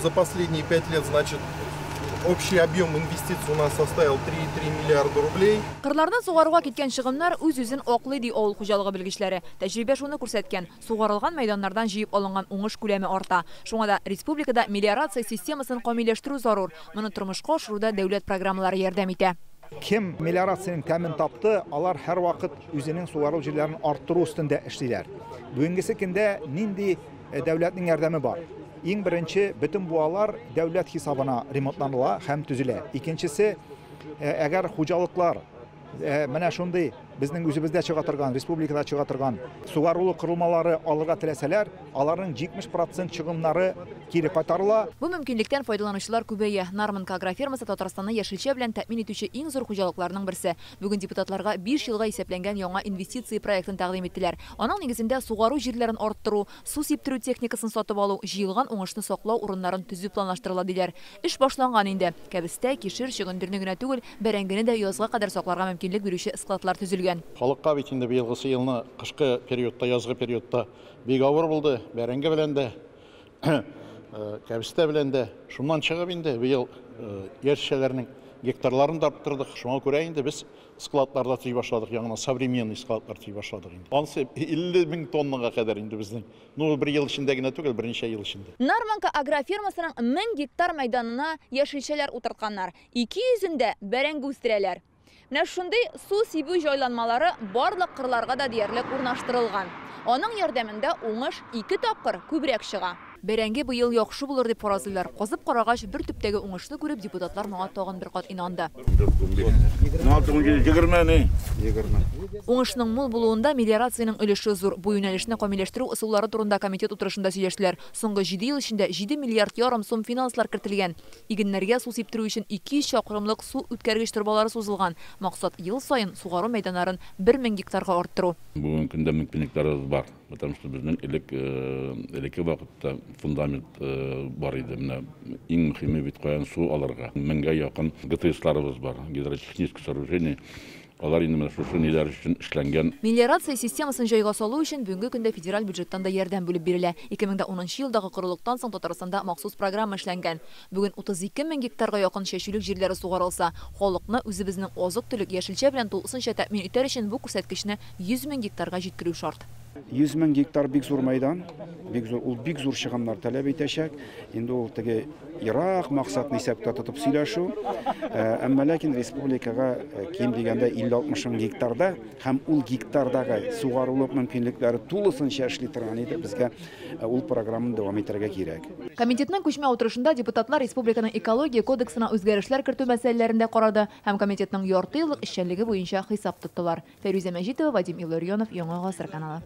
За последние 5 лет, значит, общий объем инвестиций у нас составил 3,3 миллиарда рублей. Кырлардан сугарыга киткән чыгымнар үз-үзен аклый ди авыл хуҗалыгы белгечләре. Тәҗрибә шуны күрсәткән. Сугарылган мәйданнардан җыеп алынган уңыш күләме арта. Шуңа да республикада мелиорация системасын камилләштерү зарур. Моны тормышка ашыруда дәүләт программалары ярдәм итә. Kim melioratsiyanın təmin tapdı, alar hər vaxt üzünün suvarı җирләрен арттыру üstündə эшлиләр. Бүгенгесе көндә нинди дәүләтнең ярдәме бар? Иң беренче, bütün bu алар дәүләт хисабына ремонтланыла һәм төзелә. Икенчесе, әгәр хуҗалыклар менә шундый безнең үзебездә чыга торган, республикада чыга торган сугарылу кырылмалары алырга теләсәләр, аларның 70% чыгымнары кире кайтарыла. Бу мөмкинлектән файдаланучылар күбәя. Нарманка агрофермасы Татарстанны яшелчә белән тәэмин итүче иң зур хуҗалыкларның берсе. Бүген депутатларга 5 елга исәпләнгән яңа инвестиция проектын тәкъдим иттеләр. Аның нигезендә сугару җирләрен арттыру, су сиптерү техникасын сатып алу, җыелган уңышны саклау урыннарын төзү планлаштырыла диләр. Эш башланган инде. Кәбестә, кишер, чыгындырны генә түгел, бәрәңгене дә язга кадәр сакларга мөмкинлек бирүче складлар төзелгән. Халыкка бит инде быелгысы елны кышкы периодта, язгы периодта бик авыр булды. Бәрәңге белән дә, кәбестә белән дә. Шуннан чыгып инде быел яшелчәләрнең гектарларын да арттырдык. Шуңа күрә инде без складларда төзи башладык, яңа современный складлар төзи башладык инде. Анысы 50 000 тоннага кадәр инде безнең. Ну, бер ел эчендә генә түгел, берничә ел эчендә. Нарманка агрофермасының 1000 гектар мәйданына яшелчәләр утыртканнар. 200-ндә бәрәңге үстерәләр. Менә шундый су сибү җайланмалары барлык кырларга да диярлек урнаштырылган. Аның ярдәмендә уңыш 2 тапкыр күбрәк чыга. Бәрәңге быел яхшы булыр дип фаразлыйлар. Казып карагач бер төптәге уңышны күреп депутатлар моңа тагын бер кат инанды. Уңышның мул булуында мелиорациянең өлеше зур. Бу юнәлешне камилләштерү ысуллары турында комитет утырышында сөйләштеләр. Соңгы 7 ел эчендә 7 миллиард ярым сум финанслар кертелгән. Игеннәргә су сиптерү өчен 200 чакрымлык су үткәргеч торбалары сузылган. Максат ел саен сугару мәйданнарын 1000 гектарга арттыру. Бүгенге көндә мөмкинлекләребез бар. Потому что безнең элекке вакытта фундамент бар иде. Менә иң мөһиме бит каян су алырга. 1000-гә якын ГТСларыбыз бар. Гидротехническое сооружение. Алар инде менә шушы ниләр өчен эшләнгән. Мелиорация системасын җайга салу өчен бүгенге көндә федераль бюджеттан да ярдәм бүлеп бирелә. 2010 елдагы корылыктан соң Татарстанда махсус программа эшләнгән. Бүген 32 000 гектарга якын чәчүлек җирләре сугарылса, халыкны үзебезнең азык-төлек яшелчә белән тулысынча тәэмин итәр өчен бу күрсәткечне 100 000 гектарга җиткерү шарт. 100 000 гектар бик зур мәйдан, бик зур чыгымнар таләп итәчәк. Инде ул теге ерак максатны исәпкә тотып сөйләшү. Әмма ләкин республикага ким дигәндә 50-60 000 гектарда һәм ул гектардагы сугарылу мөмкинлекләре тулысынча эшли торган иде. Безгә ул программаны дәвам итәргә кирәк. Комитетның күчмә утырышында депутатлар республиканың экология кодексына үзгәрешләр кертү мәсьәләләрендә карады һәм комитетның ярты еллык эшчәнлеге буенча хисап тоттылар. Фәрүзә Мәҗитова, Вадим Илларионов, Яңа Гасыр каналы.